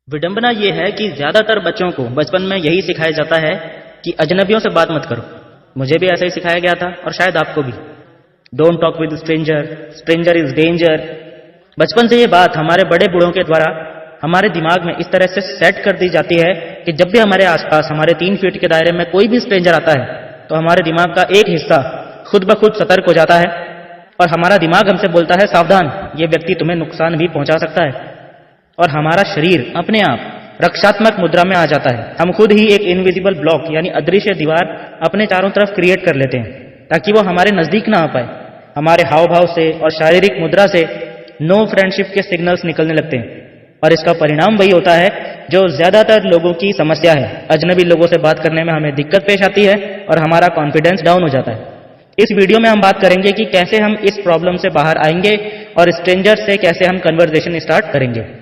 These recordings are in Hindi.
विडंबना ये है कि ज्यादातर बच्चों को बचपन में यही सिखाया जाता है कि अजनबियों से बात मत करो। मुझे भी ऐसा ही सिखाया गया था और शायद आपको भी। Don't talk with stranger, stranger is danger. बचपन से ये बात हमारे बड़े बूढ़ों के द्वारा हमारे दिमाग में इस तरह से सेट कर दी जाती है कि जब भी हमारे आसपास हमारे 3 फीट के दायरे में कोई भी स्ट्रेंजर आता है तो हमारे दिमाग का एक हिस्सा खुद ब खुद सतर्क हो जाता है और हमारा दिमाग हमसे बोलता है, सावधान, ये व्यक्ति तुम्हें नुकसान भी पहुंचा सकता है। और हमारा शरीर अपने आप रक्षात्मक मुद्रा में आ जाता है। हम खुद ही एक इनविजिबल ब्लॉक यानी अदृश्य दीवार अपने चारों तरफ क्रिएट कर लेते हैं ताकि वो हमारे नजदीक ना आ पाए। हमारे हाव भाव से और शारीरिक मुद्रा से नो फ्रेंडशिप के सिग्नल्स निकलने लगते हैं और इसका परिणाम वही होता है जो ज्यादातर लोगों की समस्या है। अजनबी लोगों से बात करने में हमें दिक्कत पेश आती है और हमारा कॉन्फिडेंस डाउन हो जाता है। इस वीडियो में हम बात करेंगे कि कैसे हम इस प्रॉब्लम से बाहर आएंगे और स्ट्रेंजर से कैसे हम कन्वर्सेशन स्टार्ट करेंगे।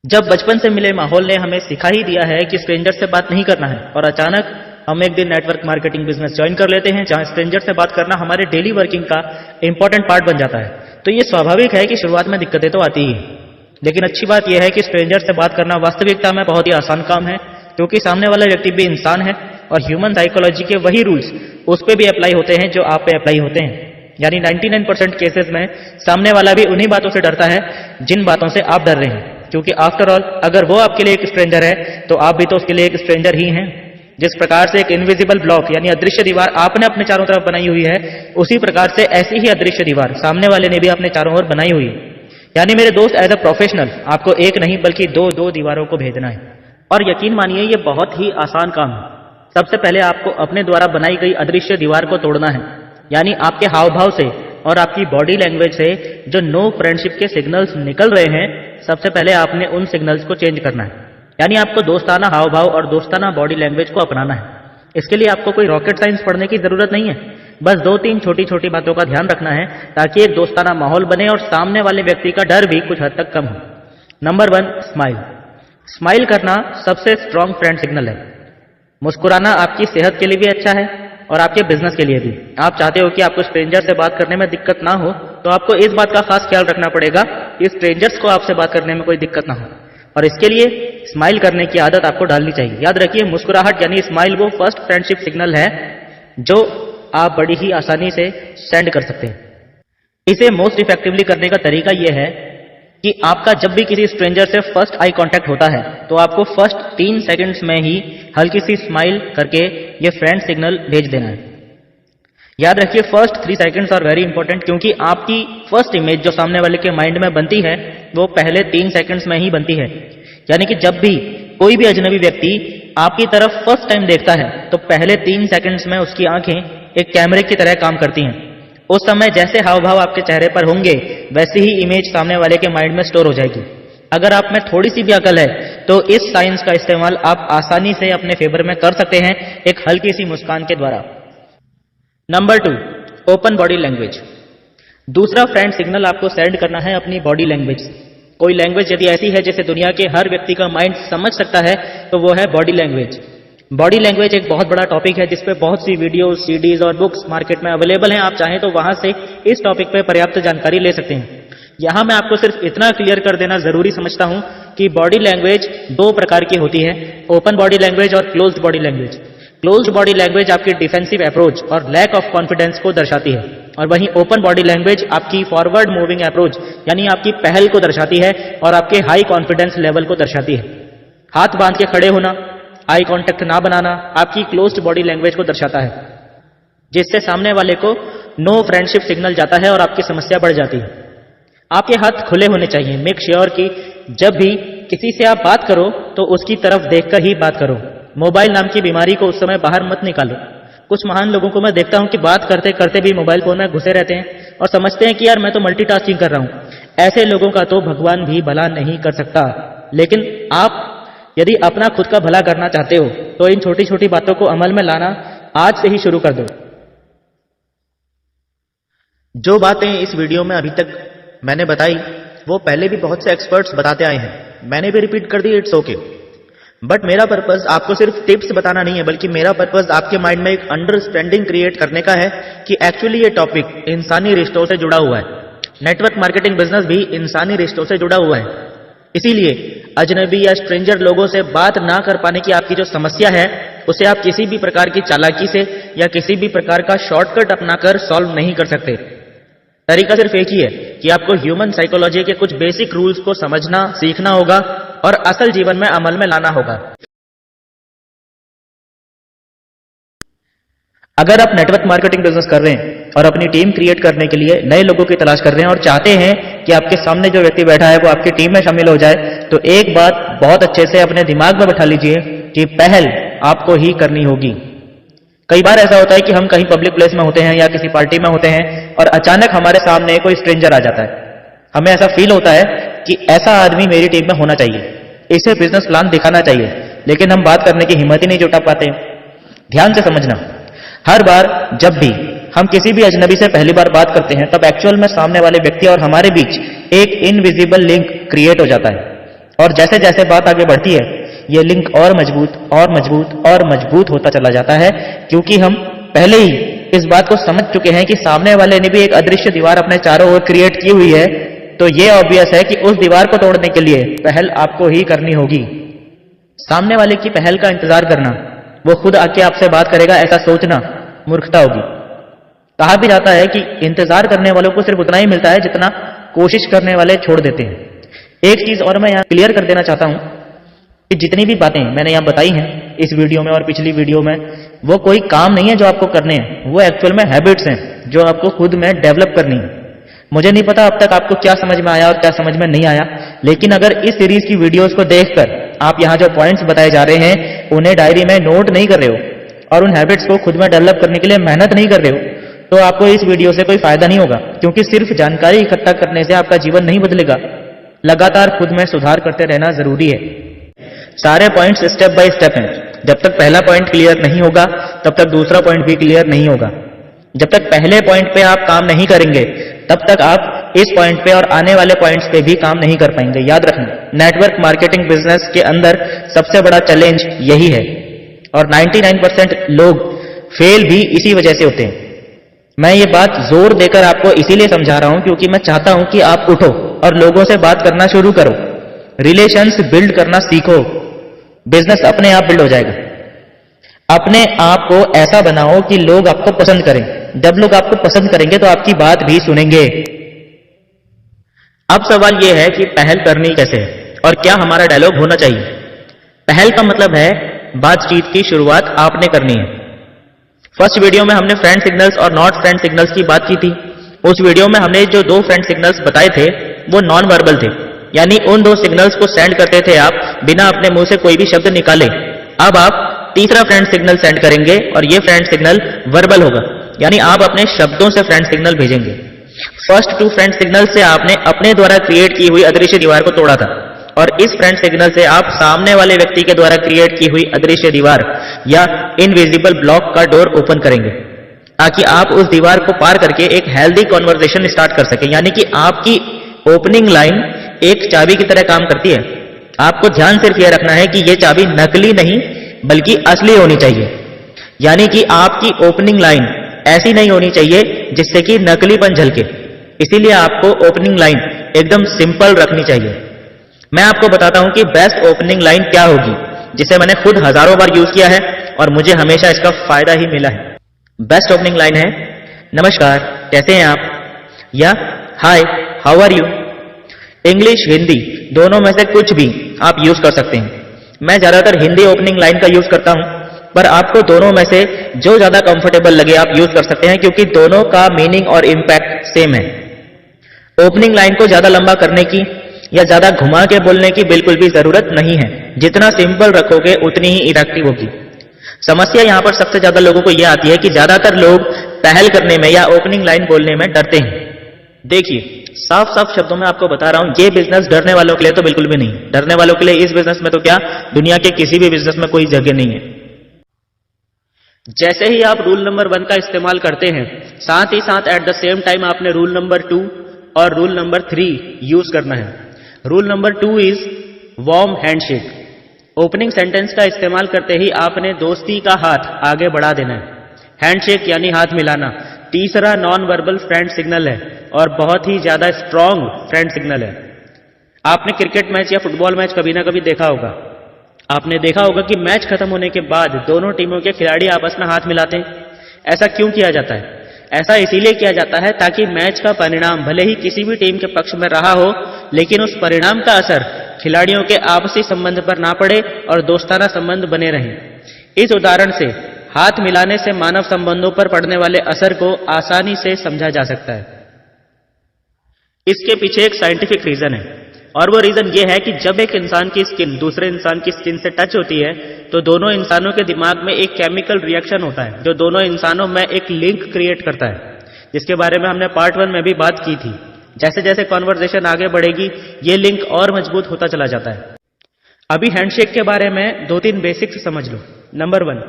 जब बचपन से मिले माहौल ने हमें सिखा ही दिया है कि स्ट्रेंजर से बात नहीं करना है और अचानक हम एक दिन नेटवर्क मार्केटिंग बिजनेस ज्वाइन कर लेते हैं जहां स्ट्रेंजर से बात करना हमारे डेली वर्किंग का इंपॉर्टेंट पार्ट बन जाता है, तो ये स्वाभाविक है कि शुरुआत में दिक्कतें तो आती ही हैं। लेकिन अच्छी बात यह है कि स्ट्रेंजर से बात करना वास्तविकता में बहुत ही आसान काम है क्योंकि सामने वाला व्यक्ति भी इंसान है और ह्यूमन साइकोलॉजी के वही रूल्स उस पर भी अप्लाई होते हैं जो आप पे अप्लाई होते हैं। यानी 99% केसेस में सामने वाला भी उन्हीं बातों से डरता है जिन बातों से आप डर रहे हैं, क्योंकि आफ्टर ऑल अगर वो आपके लिए एक स्ट्रेंजर है तो आप भी तो उसके लिए एक स्ट्रेंजर ही हैं। जिस प्रकार से एक इनविजिबल ब्लॉक यानी अदृश्य दीवार आपने अपने चारों तरफ बनाई हुई है, उसी प्रकार से ऐसी ही अदृश्य दीवार सामने वाले ने भी अपने चारों ओर बनाई हुई है। यानी मेरे दोस्त, एज अ प्रोफेशनल आपको एक नहीं बल्कि दो दीवारों को भेजना है और यकीन मानिए ये बहुत ही आसान काम है। सबसे पहले आपको अपने द्वारा बनाई गई अदृश्य दीवार को तोड़ना है, यानी आपके हाव भाव से और आपकी बॉडी लैंग्वेज से जो नो फ्रेंडशिप के सिग्नल्स निकल रहे हैं, सबसे पहले आपने उन सिग्नल्स को चेंज करना है। यानी आपको दोस्ताना हाव भाव और दोस्ताना बॉडी लैंग्वेज को अपनाना है। इसके लिए आपको कोई रॉकेट साइंस पढ़ने की जरूरत नहीं है, बस 2-3 छोटी छोटी बातों का ध्यान रखना है ताकि एक दोस्ताना माहौल बने और सामने वाले व्यक्ति का डर भी कुछ हद तक कम हो। Number 1, smile. स्माइल करना सबसे स्ट्रॉन्ग फ्रेंड सिग्नल है। मुस्कुराना आपकी सेहत के लिए भी अच्छा है और आपके बिजनेस के लिए भी। आप चाहते हो कि आपको स्ट्रेंजर से बात करने में दिक्कत ना हो, तो आपको इस बात का खास ख्याल रखना पड़ेगा कि स्ट्रेंजर्स को आपसे बात करने में कोई दिक्कत ना हो और इसके लिए स्माइल करने की आदत आपको डालनी चाहिए। याद रखिए, मुस्कुराहट यानी स्माइल वो फर्स्ट फ्रेंडशिप सिग्नल है जो आप बड़ी ही आसानी से सेंड कर सकते हैं। इसे मोस्ट इफेक्टिवली करने का तरीका यह है कि आपका जब भी किसी स्ट्रेंजर से फर्स्ट आई कांटेक्ट होता है तो आपको फर्स्ट 3 सेकंड्स में ही हल्की सी स्माइल करके ये फ्रेंड सिग्नल भेज देना है। याद रखिए, first 3 seconds are very important क्योंकि आपकी फर्स्ट इमेज जो सामने वाले के माइंड में बनती है वो पहले 3 सेकंड्स में ही बनती है। यानी कि जब भी कोई भी अजनबी व्यक्ति आपकी तरफ फर्स्ट टाइम देखता है तो पहले 3 सेकंड्स में उसकी आंखें एक कैमरे की तरह काम करती हैं। उस समय जैसे हाव भाव आपके चेहरे पर होंगे वैसी ही इमेज सामने वाले के माइंड में स्टोर हो जाएगी। अगर आप में थोड़ी सी भी अकल है तो इस साइंस का इस्तेमाल आप आसानी से अपने फेवर में कर सकते हैं एक हल्की सी मुस्कान के द्वारा। Number 2, open body language. दूसरा फ्रेंड सिग्नल आपको सेंड करना है अपनी बॉडी लैंग्वेज से। कोई लैंग्वेज यदि ऐसी है जिसे दुनिया के हर व्यक्ति का माइंड समझ सकता है तो वो है बॉडी लैंग्वेज। बॉडी लैंग्वेज एक बहुत बड़ा टॉपिक है जिसपे बहुत सी वीडियोस, सीडीज और बुक्स मार्केट में अवेलेबल हैं। आप चाहें तो वहां से इस टॉपिक पे पर्याप्त जानकारी ले सकते हैं। यहां मैं आपको सिर्फ इतना क्लियर कर देना जरूरी समझता हूं कि बॉडी लैंग्वेज 2 प्रकार की होती है, ओपन बॉडी लैंग्वेज और closed body language. Closed body language आपकी डिफेंसिव अप्रोच और लैक ऑफ कॉन्फिडेंस को दर्शाती है और वहीं ओपन बॉडी लैंग्वेज आपकी फॉरवर्ड मूविंग अप्रोच यानी आपकी पहल को दर्शाती है और आपके हाई कॉन्फिडेंस लेवल को दर्शाती है। हाथ बांध के खड़े होना, आई कांटेक्ट ना बनाना आपकी क्लोज्ड बॉडी लैंग्वेज को दर्शाता है, जिससे सामने वाले को नो फ्रेंडशिप सिग्नल जाता है और आपकी समस्या बढ़ जाती है। आपके हाथ खुले होने चाहिए। मेक श्योर कि जब भी किसी से आप बात करो तो उसकी तरफ देखकर ही बात करो। मोबाइल नाम की बीमारी को उस समय बाहर मत निकालो। कुछ महान लोगों को मैं देखता हूं कि बात करते करते भी मोबाइल फोन में घुसे रहते हैं और समझते हैं कि यार मैं तो मल्टीटास्किंग कर रहा हूं। ऐसे लोगों का तो भगवान भी भला नहीं कर सकता। लेकिन आप यदि अपना खुद का भला करना चाहते हो तो इन छोटी छोटी बातों को अमल में लाना आज से ही शुरू कर दो। जो बातें इस वीडियो में अभी तक मैंने बताई वो पहले भी बहुत से एक्सपर्ट्स बताते आए हैं, मैंने भी रिपीट कर दी, इट्स ओके। बट मेरा पर्पस आपको सिर्फ टिप्स बताना नहीं है, बल्कि मेरा पर्पस आपके माइंड में एक अंडरस्टैंडिंग क्रिएट करने का है कि एक्चुअली ये टॉपिक इंसानी रिश्तों से जुड़ा हुआ है। नेटवर्क मार्केटिंग बिजनेस भी इंसानी रिश्तों से जुड़ा हुआ है। इसीलिए अजनबी या स्ट्रेंजर लोगों से बात ना कर पाने की आपकी जो समस्या है, उसे आप किसी भी प्रकार की चालाकी से या किसी भी प्रकार का शॉर्टकट अपनाकर सॉल्व नहीं कर सकते। तरीका सिर्फ एक ही है कि आपको ह्यूमन साइकोलॉजी के कुछ बेसिक रूल्स को समझना, सीखना होगा और असल जीवन में अमल में लाना होगा। अगर आप नेटवर्क मार्केटिंग बिजनेस कर रहे हैं और अपनी टीम क्रिएट करने के लिए नए लोगों की तलाश कर रहे हैं और चाहते हैं कि आपके सामने जो व्यक्ति बैठा है वो आपकी टीम में शामिल हो जाए, तो एक बात बहुत अच्छे से अपने दिमाग में बैठा लीजिए कि पहल आपको ही करनी होगी। कई बार ऐसा होता है कि हम कहीं पब्लिक प्लेस में होते हैं या किसी पार्टी में होते हैं और अचानक हमारे सामने कोई स्ट्रेंजर आ जाता है। हमें ऐसा फील होता है कि ऐसा आदमी मेरी टीम में होना चाहिए, इसे बिजनेस प्लान दिखाना चाहिए, लेकिन हम बात करने की हिम्मत ही नहीं जुटा पाते। ध्यान से समझना, हर बार जब भी हम किसी भी अजनबी से पहली बार बात करते हैं तब एक्चुअल में सामने वाले व्यक्ति और हमारे बीच एक इनविजिबल लिंक क्रिएट हो जाता है और जैसे जैसे बात आगे बढ़ती है यह लिंक और मजबूत और मजबूत और मजबूत होता चला जाता है, क्योंकि हम पहले ही इस बात को समझ चुके हैं कि सामने वाले ने भी एक अदृश्य दीवार अपने चारों ओर क्रिएट की हुई है। तो यह ऑब्वियस है कि उस दीवार को तोड़ने के लिए पहल आपको ही करनी होगी। सामने वाले की पहल का इंतजार करना, वो खुद आके आपसे बात करेगा ऐसा सोचना मूर्खता होगी। कहा भी जाता है कि इंतजार करने वालों को सिर्फ उतना ही मिलता है जितना कोशिश करने वाले छोड़ देते हैं। एक चीज और मैं यहां क्लियर कर देना चाहता हूं कि जितनी भी बातें मैंने यहां बताई हैं इस वीडियो में और पिछली वीडियो में, वो कोई काम नहीं है जो आपको करने हैं, वो एक्चुअल में हैबिट्स हैं जो आपको खुद में डेवलप करनी है। मुझे नहीं पता अब तक आपको क्या समझ में आया और क्या समझ में नहीं आया, लेकिन अगर इस सीरीज की वीडियोस को देखकर आप यहां जो पॉइंट्स बताए जा रहे हैं उन्हें डायरी में नोट नहीं कर रहे हो और उन हैबिट्स को खुद में डेवलप करने के लिए मेहनत नहीं कर रहे हो, तो आपको इस वीडियो से कोई फायदा नहीं होगा, क्योंकि सिर्फ जानकारी इकट्ठा करने से आपका जीवन नहीं बदलेगा। लगातार खुद में सुधार करते रहना जरूरी है। सारे पॉइंट्स स्टेप बाय स्टेप हैं। जब तक पहला पॉइंट क्लियर नहीं होगा तब तक दूसरा पॉइंट भी क्लियर नहीं होगा। जब तक पहले पॉइंट पे आप काम नहीं करेंगे तब तक आप इस पॉइंट पे और आने वाले पॉइंट्स पे भी काम नहीं कर पाएंगे। याद रखना, नेटवर्क मार्केटिंग बिजनेस के अंदर सबसे बड़ा चैलेंज यही है और 99% लोग फेल भी इसी वजह से होते हैं। मैं ये बात जोर देकर आपको इसीलिए समझा रहा हूं क्योंकि मैं चाहता हूं कि आप उठो और लोगों से बात करना शुरू करो, रिलेशंस बिल्ड करना सीखो, बिजनेस अपने आप बिल्ड हो जाएगा। अपने आप को ऐसा बनाओ कि लोग आपको पसंद करें। जब लोग आपको पसंद करेंगे तो आपकी बात भी सुनेंगे। अब सवाल यह है कि पहल करनी कैसे है और क्या हमारा डायलॉग होना चाहिए। पहल का मतलब है बातचीत की शुरुआत आपने करनी है। फर्स्ट वीडियो में हमने फ्रेंड सिग्नल्स और नॉट फ्रेंड सिग्नल्स की बात की थी। उस वीडियो में हमने जो 2 फ्रेंड सिग्नल्स बताए थे वो नॉन वर्बल थे, यानी उन 2 सिग्नल्स को सेंड करते थे आप बिना अपने मुंह से कोई भी शब्द निकाले। अब आप तीसरा फ्रेंड सिग्नल सेंड करेंगे और ये फ्रेंड सिग्नल वर्बल होगा, यानी आप अपने शब्दों से फ्रेंड सिग्नल भेजेंगे। फर्स्ट 2 फ्रेंड सिग्नल से आपने अपने द्वारा क्रिएट की हुई अदृश्य दीवार को तोड़ा था और इस फ्रेंड सिग्नल से आप सामने वाले व्यक्ति के द्वारा क्रिएट की हुई अदृश्य दीवार या इनविजिबल ब्लॉक का डोर ओपन करेंगे ताकि आप उस दीवार को पार करके एक हेल्दी कॉन्वर्सेशन स्टार्ट कर सकें। यानी कि आपकी ओपनिंग लाइन एक चाबी की तरह काम करती है। आपको ध्यान सिर्फ यह रखना है कि यह चाबी नकली नहीं बल्कि असली होनी चाहिए। यानी कि आपकी ओपनिंग लाइन ऐसी नहीं होनी चाहिए जिससे कि नकलीपन झलके। इसीलिए आपको ओपनिंग लाइन एकदम सिंपल रखनी चाहिए। मैं आपको बताता हूं कि बेस्ट ओपनिंग लाइन क्या होगी, जिसे मैंने खुद हजारों बार यूज किया है और मुझे हमेशा इसका फायदा ही मिला है। बेस्ट ओपनिंग लाइन है, नमस्कार, कैसे हैं आप, या hi, how are you. English, Hindi दोनों में से कुछ भी आप यूज कर सकते हैं। मैं ज्यादातर हिंदी ओपनिंग लाइन का यूज करता हूं, पर आपको दोनों में से जो ज्यादा कंफर्टेबल लगे आप यूज कर सकते हैं, क्योंकि दोनों का मीनिंग और इंपैक्ट सेम है। ओपनिंग लाइन को ज्यादा लंबा करने की या ज्यादा घुमा के बोलने की बिल्कुल भी जरूरत नहीं है। जितना सिंपल रखोगे उतनी ही इफेक्टिव होगी। समस्या यहां पर सबसे ज्यादा लोगों को यह आती है कि ज्यादातर लोग पहल करने में या ओपनिंग लाइन बोलने में डरते हैं। देखिए, साफ साफ शब्दों में आपको बता रहा हूं, ये बिजनेस डरने वालों के लिए तो बिल्कुल भी नहीं। डरने वालों के लिए इस बिजनेस में तो क्या, दुनिया के किसी भी बिजनेस में कोई जगह नहीं है। जैसे ही आप रूल नंबर 1 का इस्तेमाल करते हैं, साथ ही साथ एट द सेम टाइम आपने रूल नंबर 2 और रूल नंबर 3 यूज करना है। Rule number 2 is warm handshake. Opening sentence का इस्तेमाल करते ही आपने दोस्ती का हाथ आगे बढ़ा देना है। हैंडशेक यानी हाथ मिलाना तीसरा नॉन वर्बल फ्रेंड सिग्नल है और बहुत ही ज्यादा स्ट्रॉन्ग फ्रेंड सिग्नल है। आपने क्रिकेट मैच या फुटबॉल मैच कभी ना कभी देखा होगा। आपने देखा होगा कि मैच खत्म होने के बाद दोनों टीमों के खिलाड़ी आपस में हाथ मिलाते हैं। ऐसा क्यों किया जाता है? ऐसा इसीलिए किया जाता है ताकि मैच का परिणाम भले ही किसी भी टीम के पक्ष में रहा हो, लेकिन उस परिणाम का असर खिलाड़ियों के आपसी संबंध पर ना पड़े और दोस्ताना संबंध बने रहें। इस उदाहरण से हाथ मिलाने से मानव संबंधों पर पड़ने वाले असर को आसानी से समझा जा सकता है। इसके पीछे एक साइंटिफिक रीजन है, और वो रीजन ये है कि जब एक इंसान की स्किन दूसरे इंसान की स्किन से टच होती है तो दोनों इंसानों के दिमाग में एक केमिकल रिएक्शन होता है जो दोनों इंसानों में एक लिंक क्रिएट करता है, जिसके बारे में हमने पार्ट 1 में भी बात की थी। जैसे जैसे कॉन्वर्सेशन आगे बढ़ेगी ये लिंक और मजबूत होता चला जाता है। अभी हैंडशेक के बारे में 2-3 बेसिक्स समझ लो। नंबर 1,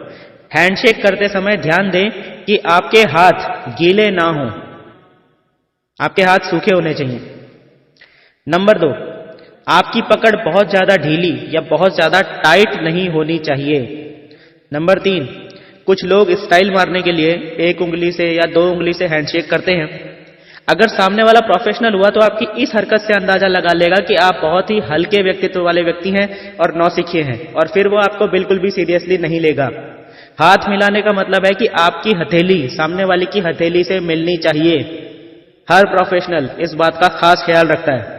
हैंडशेक करते समय ध्यान दें कि आपके हाथ गीले ना हों, आपके हाथ सूखे होने चाहिए। नंबर 2, आपकी पकड़ बहुत ज्यादा ढीली या बहुत ज्यादा टाइट नहीं होनी चाहिए। नंबर 3, कुछ लोग स्टाइल मारने के लिए 1 उंगली से या 2 उंगली से हैंडशेक करते हैं। अगर सामने वाला प्रोफेशनल हुआ तो आपकी इस हरकत से अंदाजा लगा लेगा कि आप बहुत ही हल्के व्यक्तित्व वाले व्यक्ति हैं और नौसिखिए हैं, और फिर वो आपको बिल्कुल भी सीरियसली नहीं लेगा। हाथ मिलाने का मतलब है कि आपकी हथेली सामने वाले की हथेली से मिलनी चाहिए। हर प्रोफेशनल इस बात का खास ख्याल रखता है।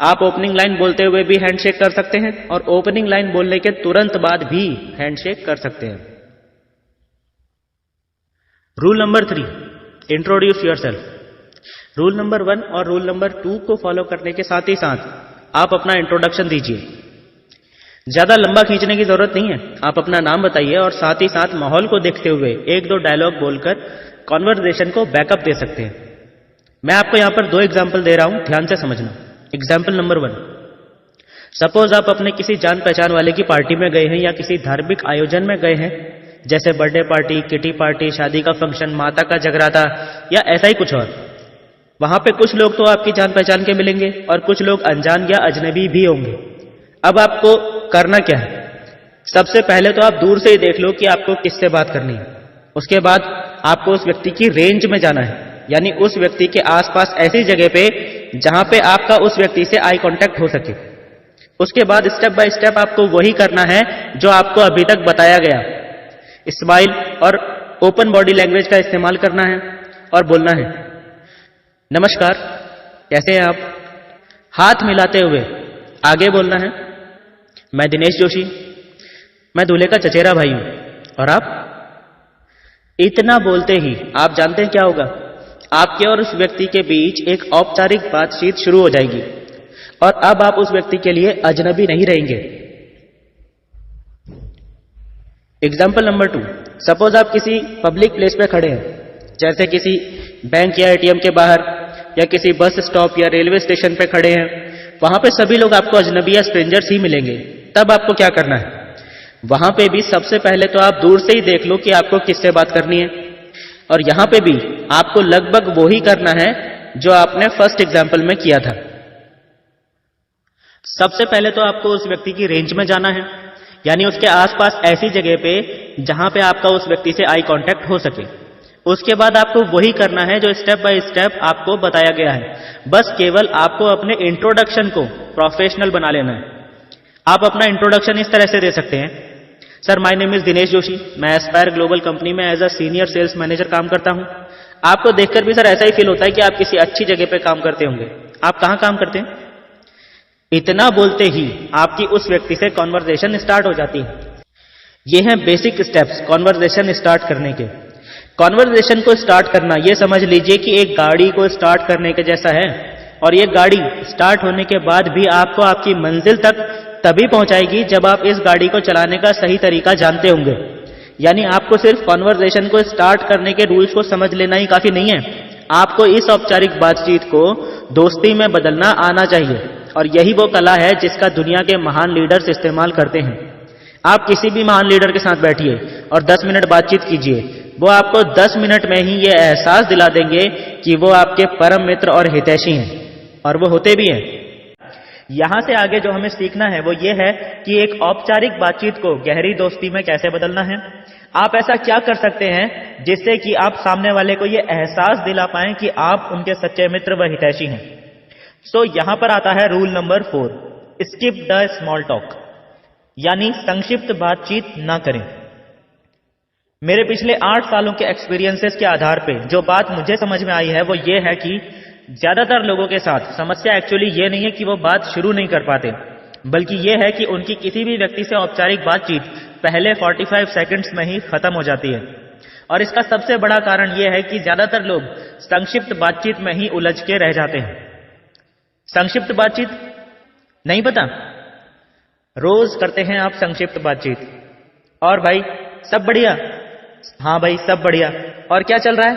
आप ओपनिंग लाइन बोलते हुए भी हैंडशेक कर सकते हैं और ओपनिंग लाइन बोलने के तुरंत बाद भी हैंडशेक कर सकते हैं। Rule number 3, introduce yourself. Rule number 1 और रूल नंबर 2 को फॉलो करने के साथ ही साथ आप अपना इंट्रोडक्शन दीजिए। ज्यादा लंबा खींचने की जरूरत नहीं है, आप अपना नाम बताइए और साथ ही साथ माहौल को देखते हुए 1-2 डायलॉग बोलकर कॉन्वर्सेशन को बैकअप दे सकते हैं। मैं आपको यहां पर 2 एग्जाम्पल दे रहा हूं, ध्यान से समझना। एग्जाम्पल नंबर 1, सपोज आप अपने किसी जान पहचान वाले की पार्टी में गए हैं या किसी धार्मिक आयोजन में गए हैं, जैसे बर्थडे पार्टी, किटी पार्टी, शादी का फंक्शन, माता का जगराता या ऐसा ही कुछ और। वहां पे कुछ लोग तो आपकी जान पहचान के मिलेंगे और कुछ लोग अनजान या अजनबी भी होंगे। अब आपको करना क्या है? सबसे पहले तो आप दूर से ही देख लो कि आपको किससे बात करनी है। उसके बाद आपको उस व्यक्ति की रेंज में जाना है, यानी उस व्यक्ति के आसपास ऐसी जगह पे जहां पे आपका उस व्यक्ति से आई कांटेक्ट हो सके। उसके बाद स्टेप बाय स्टेप आपको वही करना है जो आपको अभी तक बताया गया। स्माइल और ओपन बॉडी लैंग्वेज का इस्तेमाल करना है और बोलना है, नमस्कार, कैसे हैं आप? हाथ मिलाते हुए आगे बोलना है, मैं दिनेश जोशी, मैं दूल्हे का चचेरा भाई हूं, और आप? इतना बोलते ही आप जानते हैं क्या होगा? आपके और उस व्यक्ति के बीच एक औपचारिक बातचीत शुरू हो जाएगी और अब आप उस व्यक्ति के लिए अजनबी नहीं रहेंगे। एग्जाम्पल नंबर 2, सपोज आप किसी पब्लिक प्लेस पे खड़े हैं, जैसे किसी बैंक या एटीएम के बाहर या किसी बस स्टॉप या रेलवे स्टेशन पे खड़े हैं। वहां पे सभी लोग आपको अजनबी या स्ट्रेंजर्स ही मिलेंगे। तब आपको क्या करना है? वहां पे भी सबसे पहले तो आप दूर से ही देख लो कि आपको किससे बात करनी है, और यहां पे भी आपको लगभग वो ही करना है जो आपने फर्स्ट एग्जाम्पल में किया था। सबसे पहले तो आपको उस व्यक्ति की रेंज में जाना है, यानी उसके आसपास ऐसी जगह पे जहां पे आपका उस व्यक्ति से आई कांटेक्ट हो सके। उसके बाद आपको वही करना है जो स्टेप बाय स्टेप आपको बताया गया है, बस केवल आपको अपने इंट्रोडक्शन को प्रोफेशनल बना लेना है। आप अपना इंट्रोडक्शन इस तरह से दे सकते हैं, sir my name is Dinesh Joshi, मैं एस्पायर ग्लोबल कंपनी में as a senior sales manager काम करता हूं। आपको देखकर भी सर ऐसा ही फील होता है कि आप किसी अच्छी जगह पे काम करते होंगे। आप कहां काम करते हैं? इतना बोलते ही आपकी उस व्यक्ति से कॉन्वर्सेशन स्टार्ट हो जाती है। ये हैं बेसिक स्टेप्स कॉन्वर्सेशन स्टार्ट करने के। कॉन्वर्सेशन को स्टार्ट करना ये समझ लीजिए कि एक गाड़ी को स्टार्ट करने के जैसा है, और ये गाड़ी स्टार्ट होने के बाद भी आपको आपकी मंजिल तक तभी पहुंचाएगी जब आप इस गाड़ी को चलाने का सही तरीका जानते होंगे। यानी आपको सिर्फ कॉन्वर्सेशन को स्टार्ट करने के रूल्स को समझ लेना ही काफी नहीं है, आपको इस औपचारिक बातचीत को दोस्ती में बदलना आना चाहिए, और यही वो कला है जिसका दुनिया के महान लीडर्स इस्तेमाल करते हैं। आप किसी भी महान लीडर के साथ बैठिए और 10 मिनट बातचीत कीजिए, वो आपको 10 मिनट में ही ये एहसास दिला देंगे कि वो आपके परम मित्र और हितैषी हैं, और वो होते भी हैं। यहां से आगे जो हमें सीखना है वो ये है कि एक औपचारिक बातचीत को गहरी दोस्ती में कैसे बदलना है। आप ऐसा क्या कर सकते हैं जिससे कि आप सामने वाले को ये एहसास दिला पाएं कि आप उनके सच्चे मित्र व हितैषी हैं। सो यहां पर आता है rule number 4, skip the small talk, यानी संक्षिप्त बातचीत ना करें। मेरे पिछले 8 सालों के एक्सपीरियंसेस के आधार पे जो बात मुझे समझ में आई है वो ये है कि ज्यादातर लोगों के साथ समस्या एक्चुअली ये नहीं है कि वो बात शुरू नहीं कर पाते, बल्कि ये है कि उनकी किसी भी व्यक्ति से औपचारिक बातचीत पहले 45 सेकंड्स में ही खत्म हो जाती है। और इसका सबसे बड़ा कारण यह है कि ज्यादातर लोग संक्षिप्त बातचीत में ही उलझ के रह जाते हैं। संक्षिप्त बातचीत नहीं पता? रोज करते हैं आप संक्षिप्त बातचीत। और भाई सब बढ़िया? हाँ भाई सब बढ़िया। और क्या चल रहा है?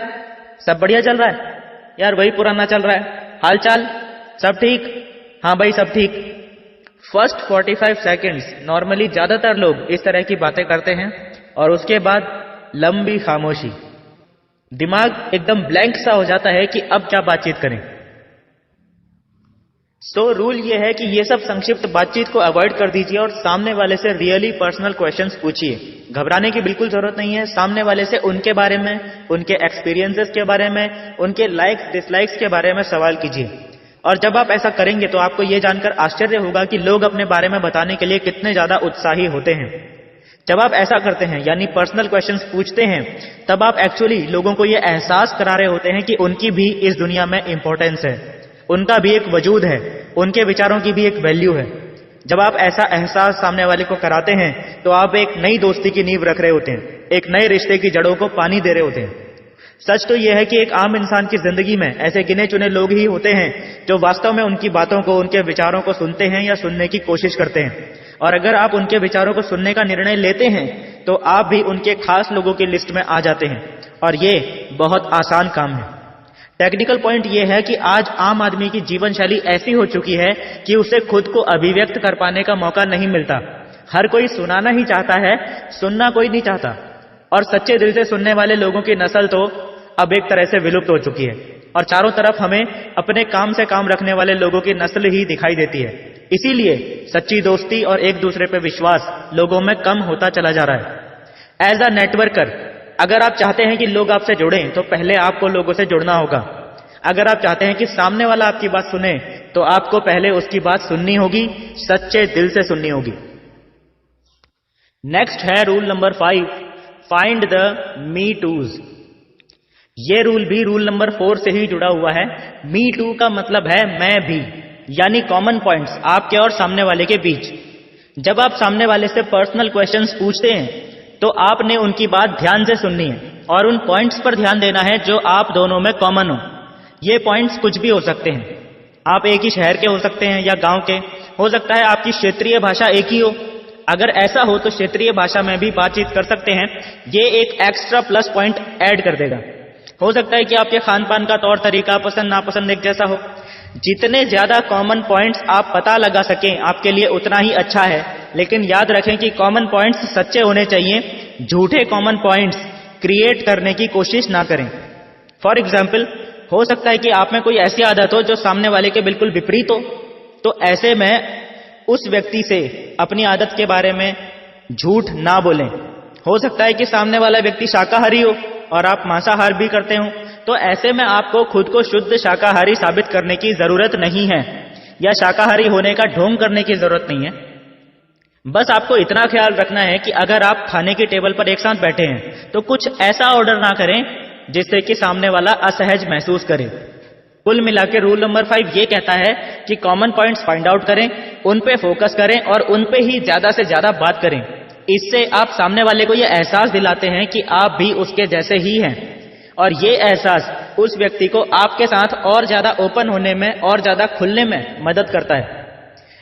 सब बढ़िया चल रहा है यार, वही पुराना चल रहा है। हाल चाल सब ठीक? हाँ भाई सब ठीक। फर्स्ट 45 सेकंड्स नॉर्मली ज्यादातर लोग इस तरह की बातें करते हैं और उसके बाद लंबी खामोशी, दिमाग एकदम ब्लैंक सा हो जाता है कि अब क्या बातचीत करें। सो रूल ये है कि ये सब संक्षिप्त बातचीत को अवॉइड कर दीजिए और सामने वाले से रियली पर्सनल क्वेश्चंस पूछिए। घबराने की बिल्कुल जरूरत नहीं है। सामने वाले से उनके बारे में, उनके एक्सपीरियंसेस के बारे में, उनके लाइक्स डिसलाइक्स के बारे में सवाल कीजिए। और जब आप ऐसा करेंगे तो आपको ये जानकर आश्चर्य होगा कि लोग अपने बारे में बताने के लिए कितने ज्यादा उत्साही होते हैं। जब आप ऐसा करते हैं यानी पर्सनल क्वेश्चंस पूछते हैं, तब आप एक्चुअली लोगों को ये एहसास करा रहे होते हैं कि उनकी भी इस दुनिया में इंपॉर्टेंस है, उनका भी एक वजूद है, उनके विचारों की भी एक वैल्यू है। जब आप ऐसा एहसास सामने वाले को कराते हैं तो आप एक नई दोस्ती की नींव रख रहे होते हैं, एक नए रिश्ते की जड़ों को पानी दे रहे होते हैं। सच तो यह है कि एक आम इंसान की जिंदगी में ऐसे गिने चुने लोग ही होते हैं जो वास्तव में उनकी बातों को, उनके विचारों को सुनते हैं या सुनने की कोशिश करते हैं। और अगर आप उनके विचारों को सुनने का निर्णय लेते हैं तो आप भी उनके खास लोगों की लिस्ट में आ जाते हैं। और ये बहुत आसान काम है। टेक्निकल पॉइंट ये है कि आज आम आदमी की जीवन शैली ऐसी हो चुकी है कि उसे खुद को अभिव्यक्त कर पाने का मौका नहीं मिलता। हर कोई सुनाना ही चाहता है, सुनना कोई नहीं चाहता। और सच्चे दिल से सुनने वाले लोगों की नस्ल तो अब एक तरह से विलुप्त हो चुकी है और चारों तरफ हमें अपने काम से काम रखने वाले लोगों की नस्ल ही दिखाई देती है। इसीलिए सच्ची दोस्ती और एक दूसरे पर विश्वास लोगों में कम होता चला जा रहा है। एज अ नेटवर्कर, अगर आप चाहते हैं कि लोग आपसे जुड़ें तो पहले आपको लोगों से जुड़ना होगा। अगर आप चाहते हैं कि सामने वाला आपकी बात सुने तो आपको पहले उसकी बात सुननी होगी, सच्चे दिल से सुननी होगी। नेक्स्ट है rule number 5, find the me twos. ये रूल भी रूल नंबर 4 से ही जुड़ा हुआ है। मी टू का मतलब है मैं भी, यानी कॉमन पॉइंट्स आपके और सामने वाले के बीच। जब आप सामने वाले से पर्सनल क्वेश्चंस पूछते हैं तो आपने उनकी बात ध्यान से सुननी है और उन पॉइंट्स पर ध्यान देना है जो आप दोनों में कॉमन हो। ये पॉइंट्स कुछ भी हो सकते हैं। आप एक ही शहर के हो सकते हैं या गांव के, हो सकता है आपकी क्षेत्रीय भाषा एक ही हो। अगर ऐसा हो तो क्षेत्रीय भाषा में भी बातचीत कर सकते हैं। ये एक एक्स्ट्रा प्लस पॉइंट ऐड कर देगा। हो सकता है कि आपके खान पान का तौर तरीका, पसंद नापसंद एक जैसा हो। जितने ज्यादा कॉमन पॉइंट्स आप पता लगा सकें आपके लिए उतना ही अच्छा है। लेकिन याद रखें कि कॉमन पॉइंट्स सच्चे होने चाहिए। झूठे कॉमन पॉइंट्स क्रिएट करने की कोशिश ना करें। फॉर एग्जाम्पल, हो सकता है कि आप में कोई ऐसी आदत हो जो सामने वाले के बिल्कुल विपरीत हो, तो ऐसे में उस व्यक्ति से अपनी आदत के बारे में झूठ ना बोलें। हो सकता है कि सामने वाला व्यक्ति शाकाहारी हो और आप मांसाहार भी करते हो, तो ऐसे में आपको खुद को शुद्ध शाकाहारी साबित करने की जरूरत नहीं है या शाकाहारी होने का ढोंग करने की जरूरत नहीं है। बस आपको इतना ख्याल रखना है कि अगर आप खाने की टेबल पर एक साथ बैठे हैं तो कुछ ऐसा ऑर्डर ना करें जिससे कि सामने वाला असहज महसूस करे। कुल मिलाकर रूल नंबर 5 ये कहता है कि कॉमन पॉइंट्स फाइंड आउट करें, उन पे फोकस करें और उन पे ही ज्यादा से ज्यादा बात करें। इससे आप सामने वाले को ये एहसास दिलाते हैं कि आप भी उसके जैसे ही हैं और ये एहसास उस व्यक्ति को आपके साथ और ज्यादा ओपन होने में और ज्यादा खुलने में मदद करता है।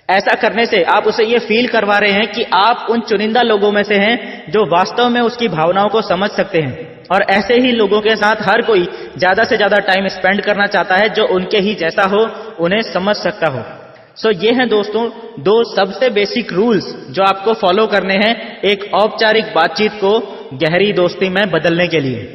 ऐसा करने से आप उसे ये फील करवा रहे हैं कि आप उन चुनिंदा लोगों में से हैं जो वास्तव में उसकी भावनाओं को समझ सकते हैं। और ऐसे ही लोगों के साथ हर कोई ज्यादा से ज्यादा टाइम स्पेंड करना चाहता है जो उनके ही जैसा हो, उन्हें समझ सकता हो। सो ये हैं दोस्तों 2 सबसे बेसिक रूल्स जो आपको फॉलो करने हैं एक औपचारिक बातचीत को गहरी दोस्ती में बदलने के लिए।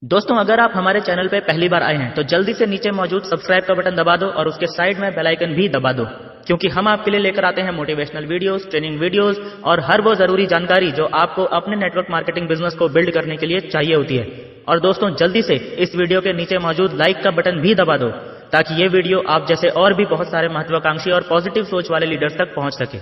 दोस्तों, अगर आप हमारे चैनल पे पहली बार आए हैं तो जल्दी से नीचे मौजूद सब्सक्राइब का बटन दबा दो और उसके साइड में बेल आइकन भी दबा दो, क्योंकि हम आपके लिए लेकर आते हैं मोटिवेशनल वीडियोस, ट्रेनिंग वीडियोस और हर वो जरूरी जानकारी जो आपको अपने नेटवर्क मार्केटिंग बिजनेस को बिल्ड करने के लिए चाहिए होती है। और दोस्तों, जल्दी से इस वीडियो के नीचे मौजूद लाइक का बटन भी दबा दो ताकि ये वीडियो आप जैसे और भी बहुत सारे महत्वाकांक्षी और पॉजिटिव सोच वाले लीडर्स तक पहुंच सके।